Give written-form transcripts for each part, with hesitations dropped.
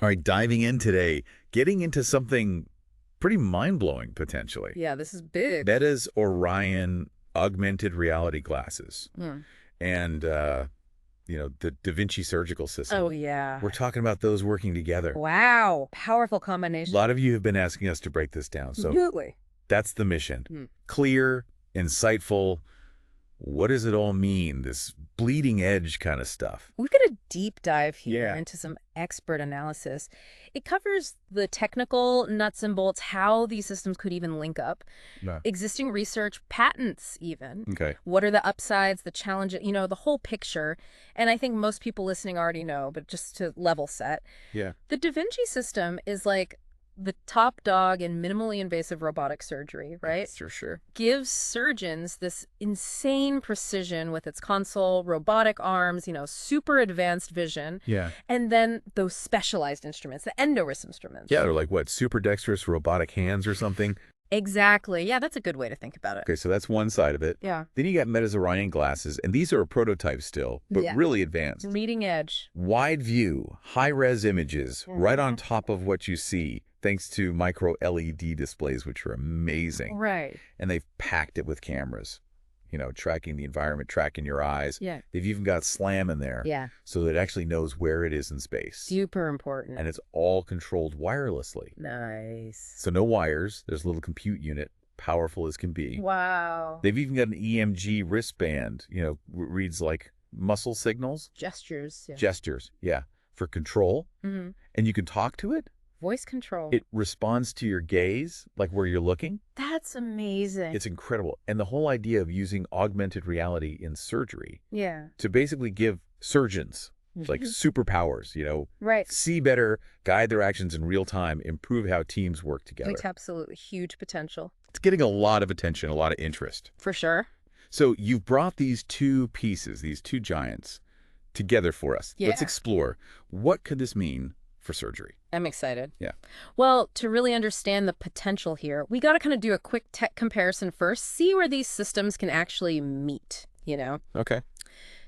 All right, diving in today, getting into something pretty mind-blowing, potentially. Yeah, this is big. Meta's Orion augmented reality glasses Hmm. and, the Da Vinci Surgical System. Oh, yeah. We're talking about those working together. Wow. Powerful A combination. lot of you have been asking us to break this down, so Absolutely. that's the mission. Hmm. Clear, insightful. What does it all mean? This bleeding edge kind of stuff. We've got a deep dive here Yeah. into some expert analysis. It covers the technical nuts and bolts, how these systems could even link up, Yeah. existing research, patents even. Okay. What are the upsides, the challenges, the whole picture. And I think most people listening already know, but just to level set, Yeah. the Da Vinci system is like the top dog in minimally invasive robotic surgery, right? For sure. Gives surgeons this insane precision with its console, robotic arms, super advanced vision, Yeah. and then those specialized instruments, the EndoWrist instruments. Yeah, they're like, what, super dexterous robotic hands or something? Exactly. Yeah, that's a good way to think about it. Okay, so that's one side of it. Yeah. Then you got Meta's Orion glasses, and these are a prototype still, but Yeah. really advanced. Leading edge. Wide view, high-res images, right on Mhm. top of what you see, thanks to micro LED displays, which are amazing. Right. And they've packed it with cameras, tracking the environment, tracking your eyes. Yeah. They've even got SLAM in there, Yeah. so that it actually knows where it is in space. Super important. And it's all controlled wirelessly. Nice. So no wires. There's a little compute unit, powerful as can be. Wow. They've even got an EMG wristband, reads like muscle signals, Gestures. Yeah. gestures, yeah, for control. Mhm. And you can talk to it. Voice control. It responds to your gaze, like where you're looking. That's amazing. It's incredible. And the whole idea of using augmented reality in surgery Yeah. to basically give surgeons like superpowers, Right. see better, guide their actions in real time, improve how teams work together. It's absolutely huge potential. It's getting a lot of attention, a lot of interest. For sure. So you've brought these two pieces, these two giants, together for us. Let's Yeah. explore. What could this mean for surgery? I'm excited. Yeah. Well, to really understand the potential here, we got to kind of do a quick tech comparison first, see where these systems can actually meet. Okay.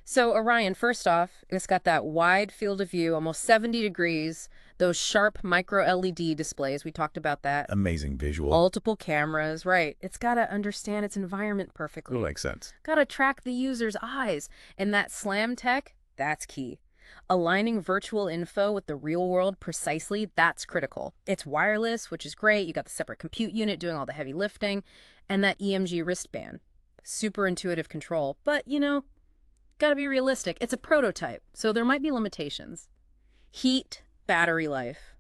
So Orion, first off, it's got that wide field of view, almost 70 degrees, those sharp micro LED displays. We talked about that. Amazing visual. Multiple cameras, right. It's got to understand its environment perfectly. It'll make sense. Got to track the user's eyes. And that SLAM tech, that's key. Aligning virtual info with the real world precisely, that's critical. It's wireless, which is great. You got the separate compute unit doing all the heavy lifting. And that EMG wristband. Super intuitive control. But, gotta be realistic. It's a prototype, so there might be limitations. Heat, battery life.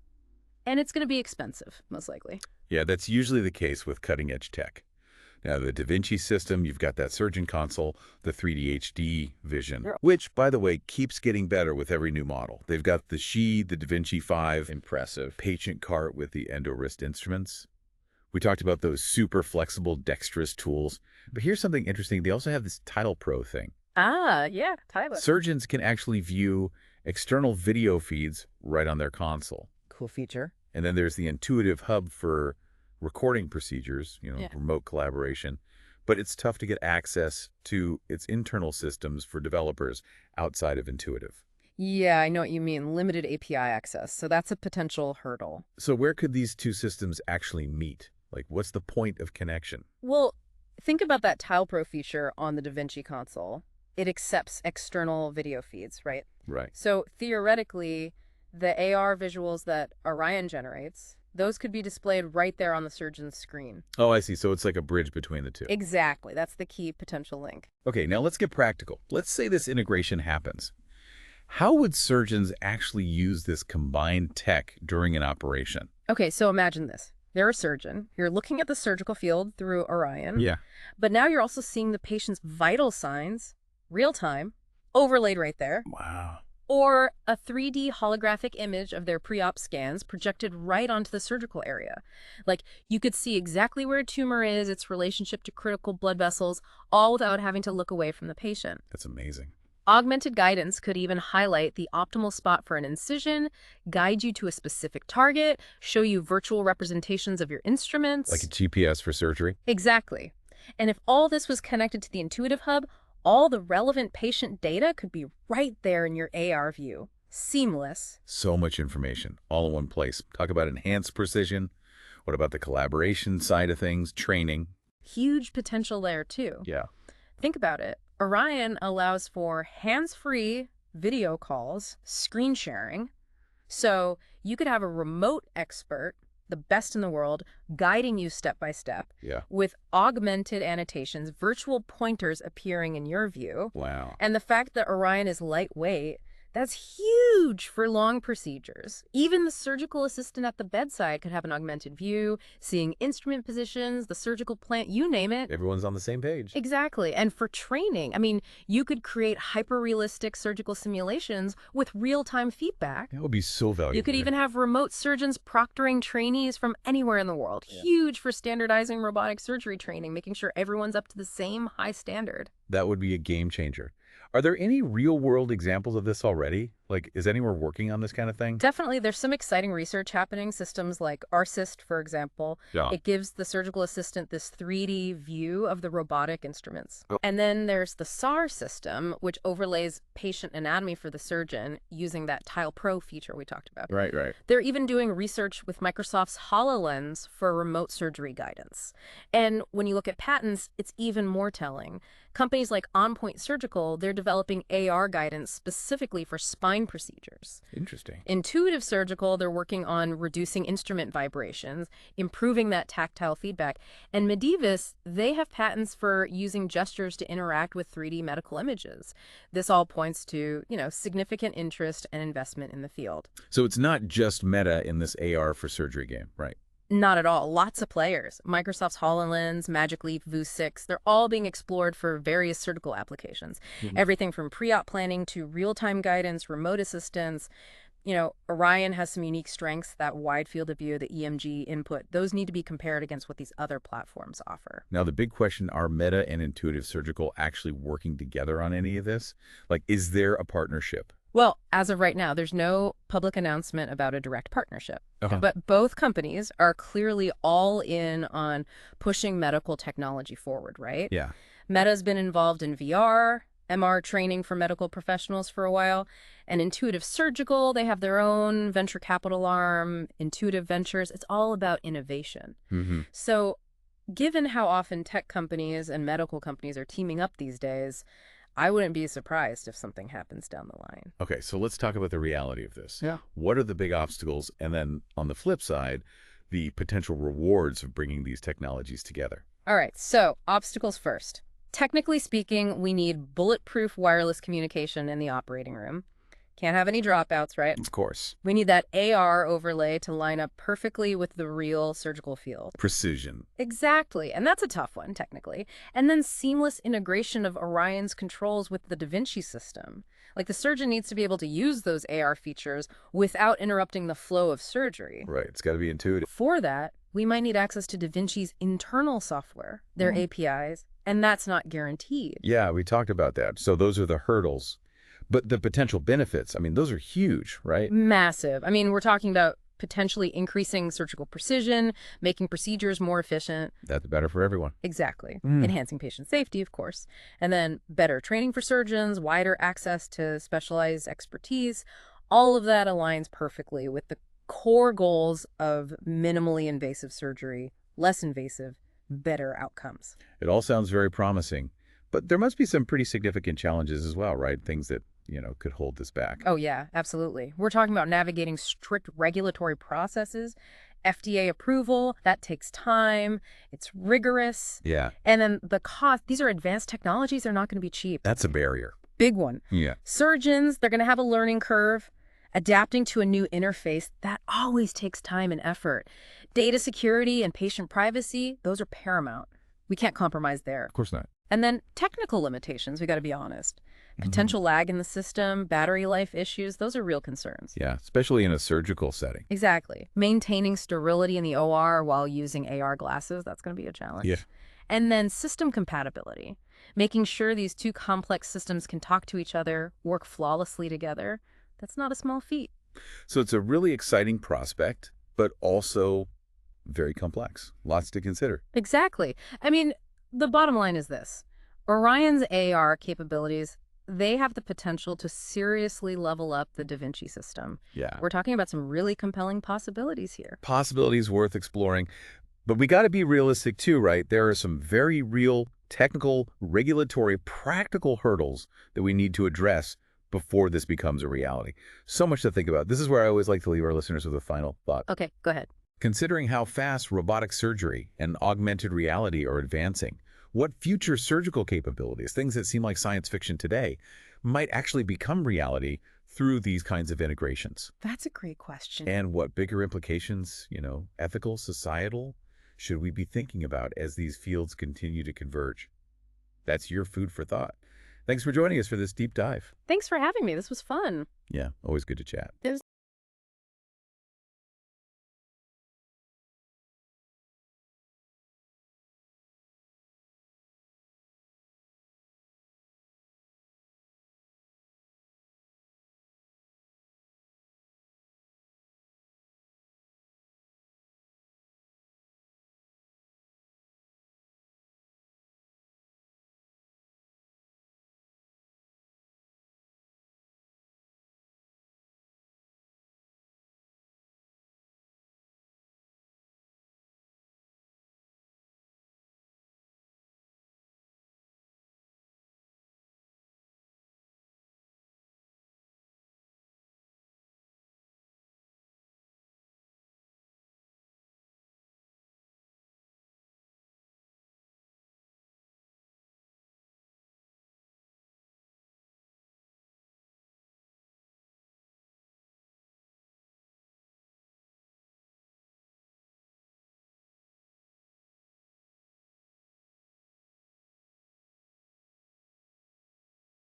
And it's gonna be expensive, most likely. Yeah, that's usually the case with cutting-edge tech. Now, the Da Vinci system, you've got that surgeon console, the 3D HD vision, which, by the way, keeps getting better with every new model. They've got the the Da Vinci 5, impressive, patient cart with the EndoWrist instruments. We talked about those super flexible, dexterous tools. But here's something interesting. They also have this Title Pro thing. Ah, yeah, Tyler. Surgeons can actually view external video feeds right on their console. Cool feature. And then there's the intuitive hub for recording procedures, Yeah. remote collaboration. But it's tough to get access to its internal systems for developers outside of Intuitive. Yeah, I know what you mean. Limited API access. So that's a potential hurdle. So where could these two systems actually meet? Like, what's the point of connection? Well, think about that Tile Pro feature on the Da Vinci console. It accepts external video feeds, right? Right. So theoretically, the AR visuals that Orion generates, those could be displayed right there on the surgeon's screen. Oh, I see. So it's like a bridge between the two. Exactly. That's the key potential link. Okay, now let's get practical. Let's say this integration happens. How would surgeons actually use this combined tech during an operation? Okay, so imagine this. You're a surgeon. You're looking at the surgical field through Orion. Yeah. But now you're also seeing the patient's vital signs, real time, overlaid right there. Wow. Or a 3D holographic image of their pre-op scans projected right onto the surgical area. Like, you could see exactly where a tumor is, its relationship to critical blood vessels, all without having to look away from the patient. That's amazing. Augmented guidance could even highlight the optimal spot for an incision, guide you to a specific target, show you virtual representations of your instruments. Like a GPS for surgery? Exactly. And if all this was connected to the Intuitive Hub, all the relevant patient data could be right there in your AR view. seamless. So much information, all in one place. Talk about enhanced precision. What about the collaboration side of things, training? Huge potential there, too. Yeah. Think about it. Orion allows for hands-free video calls, screen sharing. So you could have a remote expert, the best in the world, guiding you step by step Yeah. with augmented annotations, virtual pointers appearing in your view. Wow. And the fact that Orion is lightweight, that's huge for long procedures. Even the surgical assistant at the bedside could have an augmented view, seeing instrument positions, the surgical plan, you name it. Everyone's on the same page. Exactly. And for training, I mean, you could create hyper-realistic surgical simulations with real-time feedback. That would be so valuable. You could even have remote surgeons proctoring trainees from anywhere in the world. Yeah. Huge for standardizing robotic surgery training, making sure everyone's up to the same high standard. That would be a game changer. Are there any real-world examples of this already? Like, is anyone working on this kind of thing? Definitely, there's some exciting research happening. Systems like Arcist, for example, Yeah. it gives the surgical assistant this 3D view of the robotic instruments. Oh. And then there's the SAR system, which overlays patient anatomy for the surgeon using that Tile Pro feature we talked about. Right. They're even doing research with Microsoft's HoloLens for remote surgery guidance. And when you look at patents, it's even more telling. Companies like OnPoint Surgical, they're developing AR guidance specifically for spine procedures. Interesting. Intuitive Surgical, they're working on reducing instrument vibrations, improving that tactile feedback. And Medivis, they have patents for using gestures to interact with 3D medical images. This all points to, significant interest and investment in the field. So it's not just Meta in this AR for surgery game, right? Not at all. Lots of players. Microsoft's HoloLens, Magic Leap, View 6, they're all being explored for various surgical applications. Everything from pre-op planning to real-time guidance, remote assistance. Orion has some unique strengths, that wide field of view, the EMG input. Those need to be compared against what these other platforms offer. Now, the big question, are Meta and Intuitive Surgical actually working together on any of this? Like, is there a partnership? Well, as of right now, there's no public announcement about a direct partnership. Okay. But both companies are clearly all in on pushing medical technology forward, right? Yeah. Meta's been involved in VR, MR training for medical professionals for a while, and Intuitive Surgical, they have their own venture capital arm, Intuitive Ventures. It's all about innovation. So given how often tech companies and medical companies are teaming up these days, I wouldn't be surprised if something happens down the line. Okay, so let's talk about the reality of this. Yeah. What are the big obstacles? And then on the flip side, the potential rewards of bringing these technologies together. All right, so obstacles first. Technically speaking, we need bulletproof wireless communication in the operating room. Can't have any dropouts, right? Of course. We need that AR overlay to line up perfectly with the real surgical field. Precision. Exactly, and that's a tough one, technically. And then seamless integration of Orion's controls with the Vinci system. Like, the surgeon needs to be able to use those AR features without interrupting the flow of surgery. Right, it's got to be intuitive. For that, we might need access to Vinci's internal software, their APIs, and that's not guaranteed. Yeah, we talked about that. So those are the hurdles. But the potential benefits, I mean, those are huge, right? Massive. I mean, we're talking about potentially increasing surgical precision, making procedures more efficient. That's better for everyone. Exactly. Enhancing patient safety, of course. And then better training for surgeons, wider access to specialized expertise. All of that aligns perfectly with the core goals of minimally invasive surgery, less invasive, better outcomes. It all sounds very promising, but there must be some pretty significant challenges as well, right? Things that, could hold this back. Oh, yeah, absolutely. We're talking about navigating strict regulatory processes, FDA approval, that takes time, it's rigorous. Yeah. And then the cost, these are advanced technologies, they're not going to be cheap. That's a barrier. Big one. Yeah. Surgeons, they're going to have a learning curve. Adapting to a new interface, that always takes time and effort. Data security and patient privacy, those are paramount. We can't compromise there. Of course not. And then technical limitations, we got to be honest. Potential lag in the system, battery life issues, those are real concerns. Yeah, especially in a surgical setting. Exactly. Maintaining sterility in the OR while using AR glasses, that's going to be a challenge. Yeah. And then system compatibility, making sure these two complex systems can talk to each other, work flawlessly together. That's not a small feat. So it's a really exciting prospect, but also very complex. Lots to consider. Exactly. I mean, the bottom line is this. Orion's AR capabilities, They have the potential to seriously level up the Da Vinci system. Yeah. We're talking about some really compelling possibilities here. Possibilities worth exploring. But we got to be realistic too, right? There are some very real technical, regulatory, practical hurdles that we need to address before this becomes a reality. So much to think about. This is where I always like to leave our listeners with a final thought. Okay, go ahead. Considering how fast robotic surgery and augmented reality are advancing, what future surgical capabilities, things that seem like science fiction today, might actually become reality through these kinds of integrations? That's a great question. And what bigger implications, ethical, societal, should we be thinking about as these fields continue to converge? That's your food for thought. Thanks for joining us for this deep dive. Thanks for having me. This was fun. Yeah, always good to chat. It was